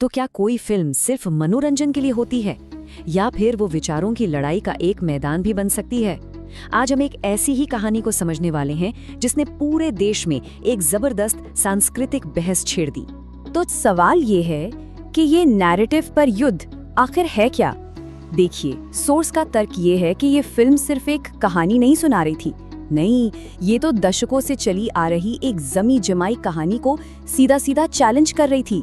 तो क्या कोई फिल्म सिर्फ मनोरंजन के लिए होती है, या फिर वो विचारों की लड़ाई का एक मैदान भी बन सकती है? आज हम एक ऐसी ही कहानी को समझने वाले हैं जिसने पूरे देश में एक जबरदस्त सांस्कृतिक बहस छेड़ दी। तो सवाल ये है कि ये नैरेटिव पर युद्ध आखिर है क्या? देखिए, सोर्स का तर्क ये है कि ये फिल्म सिर्फ एक कहानी नहीं सुना रही थी। नहीं, ये तो दशकों से चली आ रही एक जमी जमाई कहानी को सीधा सीधा चैलेंज कर रही थी।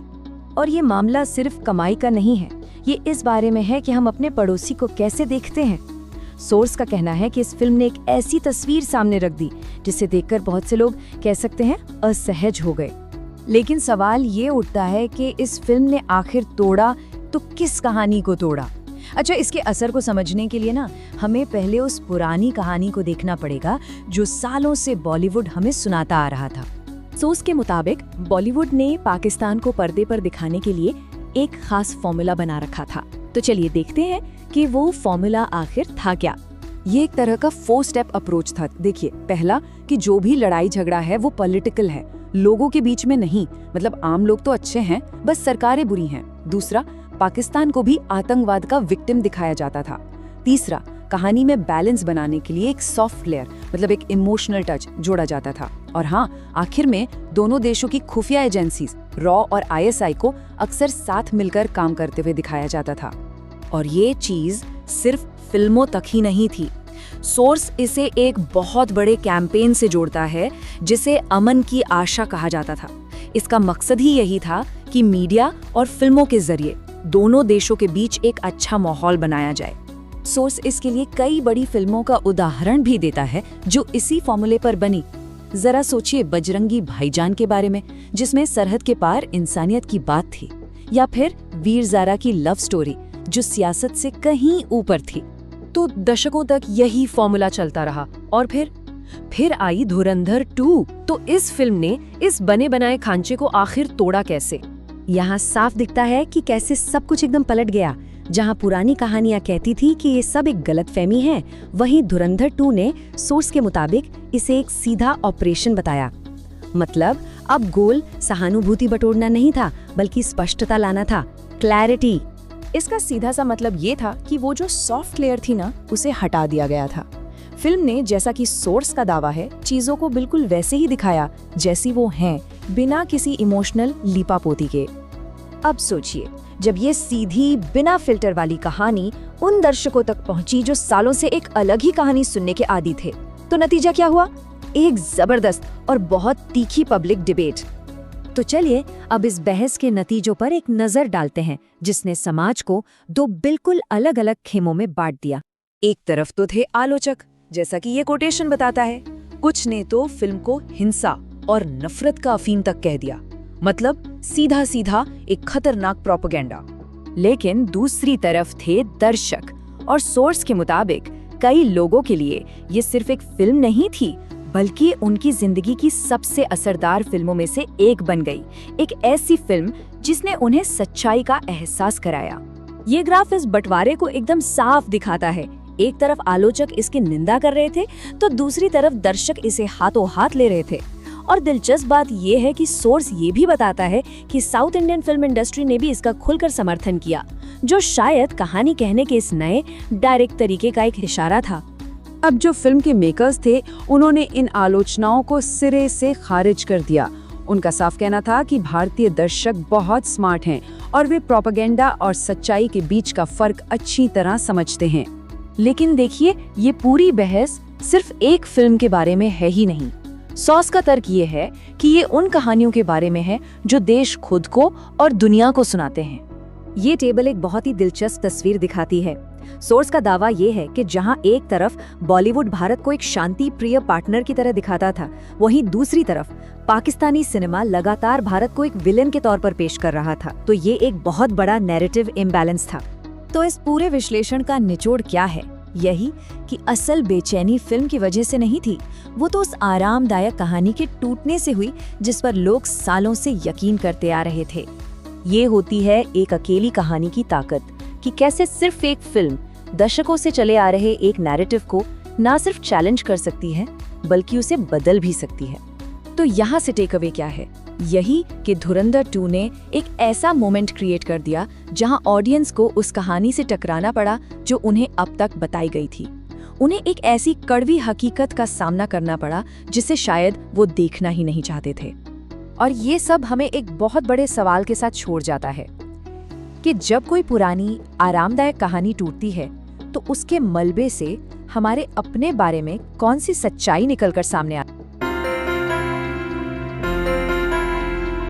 और ये मामला सिर्फ कमाई का नहीं है, ये इस बारे में है कि हम अपने पड़ोसी को कैसे देखते हैं। सोर्स का कहना है कि इस फिल्म ने एक ऐसी तस्वीर सामने रख दी जिसे देखकर बहुत से लोग कह सकते हैं असहज हो गए। लेकिन सवाल ये उठता है कि इस फिल्म ने आखिर तोड़ा तो किस कहानी को तोड़ा? अच्छा, इसके असर को समझने के लिए ना हमें पहले उस पुरानी कहानी को देखना पड़ेगा जो सालों से बॉलीवुड हमें सुनाता आ रहा था। सोर्स के मुताबिक बॉलीवुड ने पाकिस्तान को पर्दे पर दिखाने के लिए एक खास फॉर्मूला बना रखा था। तो चलिए देखते हैं कि वो फॉर्मूला आखिर था क्या। ये एक तरह का 4 स्टेप अप्रोच था। देखिए, पहला कि जो भी लड़ाई झगड़ा है वो पॉलिटिकल है, लोगों के बीच में नहीं, मतलब आम लोग तो अच्छे हैं, बस सरकारें बुरी हैं। दूसरा, पाकिस्तान को भी आतंकवाद का विक्टिम दिखाया जाता था। तीसरा, कहानी में बैलेंस बनाने के लिए एक सॉफ्ट लेयर, मतलब एक इमोशनल टच जोड़ा जाता था। और हाँ, आखिर में दोनों देशों की खुफिया एजेंसीज रॉ और ISI को अक्सर साथ मिलकर काम करते हुए दिखाया जाता था। और ये चीज सिर्फ फिल्मों तक ही नहीं थी। सोर्स इसे एक बहुत बड़े कैंपेन से जोड़ता है जिसे अमन की आशा कहा जाता था। इसका मकसद ही यही था कि मीडिया और फिल्मों के जरिए दोनों देशों के बीच एक अच्छा माहौल बनाया जाए। सोर्स इसके लिए कई बड़ी फिल्मों का उदाहरण भी देता है जो इसी फॉर्मूले पर बनी। जरा सोचिए बजरंगी भाईजान के बारे में, जिसमें सरहद के पार इंसानियत की बात थी, या फिर वीर ज़ारा की लव स्टोरी जो सियासत से कहीं ऊपर थी। तो दशकों तक यही फॉर्मूला चलता रहा। और फिर आई धुरंधर 2। तो इस फिल्म ने इस बने बनाए खांचे को आखिर तोड़ा कैसे? यहाँ साफ दिखता है कि कैसे सब कुछ एकदम पलट गया। जहाँ पुरानी कहानियां कहती थी कि ये सब एक गलतफहमी है, वहीं धुरंधर 2 ने सोर्स के मुताबिक इसे एक सीधा ऑपरेशन बताया। मतलब अब गोल सहानुभूति बटोरना नहीं था, बल्कि स्पष्टता लाना था, क्लैरिटी। इसका सीधा सा मतलब ये था कि वो जो सॉफ्ट लेयर थी ना, उसे हटा दिया गया था। फिल्म ने, जैसा कि सोर्स का दावा है, चीजों को बिल्कुल वैसे ही दिखाया जैसी वो हैं, बिना किसी इमोशनल लीपापोती के। अब सोचिए, जब ये सीधी बिना फिल्टर वाली कहानी उन दर्शकों तक पहुंची जो सालों से एक अलग ही कहानी सुनने के आदी थे, तो नतीजा क्या हुआ? एक जबरदस्त और बहुत तीखी पब्लिक डिबेट। तो चलिए अब इस बहस के नतीजों पर एक नजर डालते हैं, जिसने समाज को 2 बिल्कुल अलग अलग खेमों में बांट दिया। एक तरफ तो थे आलोचक, जैसा कि ये कोटेशन बताता है। कुछ ने तो फिल्म को हिंसा और नफरत का अफीम तक कह दिया, मतलब सीधा सीधा एक खतरनाक प्रोपेगेंडा। लेकिन दूसरी तरफ थे दर्शक, और सोर्स के मुताबिक कई लोगों के लिए ये सिर्फ एक फिल्म नहीं थी, बल्कि उनकी जिंदगी की सबसे असरदार फिल्मों में से एक बन गई। एक ऐसी फिल्म जिसने उन्हें सच्चाई का एहसास कराया। ये ग्राफ इस बंटवारे को एकदम साफ दिखाता है। एक तरफ आलोचक इसकी निंदा कर रहे थे, तो दूसरी तरफ दर्शक इसे हाथों हाथ ले रहे थे। और दिलचस्प बात यह है कि सोर्स ये भी बताता है कि साउथ इंडियन फिल्म इंडस्ट्री ने भी इसका खुलकर समर्थन किया, जो शायद कहानी कहने के इस नए डायरेक्ट तरीके का एक इशारा था। अब जो फिल्म के मेकर्स थे, उन्होंने इन आलोचनाओं को सिरे से खारिज कर दिया। उनका साफ कहना था कि भारतीय दर्शक बहुत स्मार्ट हैं और वे प्रोपेगेंडा और सच्चाई के बीच का फर्क अच्छी तरह समझते हैं। लेकिन देखिए, ये पूरी बहस सिर्फ एक फिल्म के बारे में है ही नहीं। सोर्स का तर्क ये है कि ये उन कहानियों के बारे में है जो देश खुद को और दुनिया को सुनाते हैं। ये टेबल एक बहुत ही दिलचस्प तस्वीर दिखाती है। सोर्स का दावा ये है कि जहां एक तरफ बॉलीवुड भारत को एक शांति प्रिय पार्टनर की तरह दिखाता था, वहीं दूसरी तरफ पाकिस्तानी सिनेमा लगातार भारत को एक विलेन के तौर पर पेश कर रहा था। तो ये एक बहुत बड़ा नैरेटिव इम्बैलेंस था। तो इस पूरे विश्लेषण का निचोड़ क्या है? यही कि असल बेचैनी फिल्म की वजह से नहीं थी, वो तो उस आरामदायक कहानी के टूटने से हुई जिस पर लोग सालों से यकीन करते आ रहे थे। ये होती है एक अकेली कहानी की ताकत, कि कैसे सिर्फ एक फिल्म दशकों से चले आ रहे एक नैरेटिव को ना सिर्फ चैलेंज कर सकती है, बल्कि उसे बदल भी सकती है। तो यहाँ से टेक अवे क्या है? यही कि धुरंधर 2 ने एक ऐसा मोमेंट क्रिएट कर दिया जहां ऑडियंस को उस कहानी से टकराना पड़ा जो उन्हें अब तक बताई गई थी। उन्हें एक ऐसी कड़वी हकीकत का सामना करना पड़ा जिसे शायद वो देखना ही नहीं चाहते थे। और ये सब हमें एक बहुत बड़े सवाल के साथ छोड़ जाता है कि जब कोई पुरानी आरामदायक कहानी टूटती है तो उसके मलबे से हमारे अपने बारे में कौन सी सच्चाई निकलकर सामने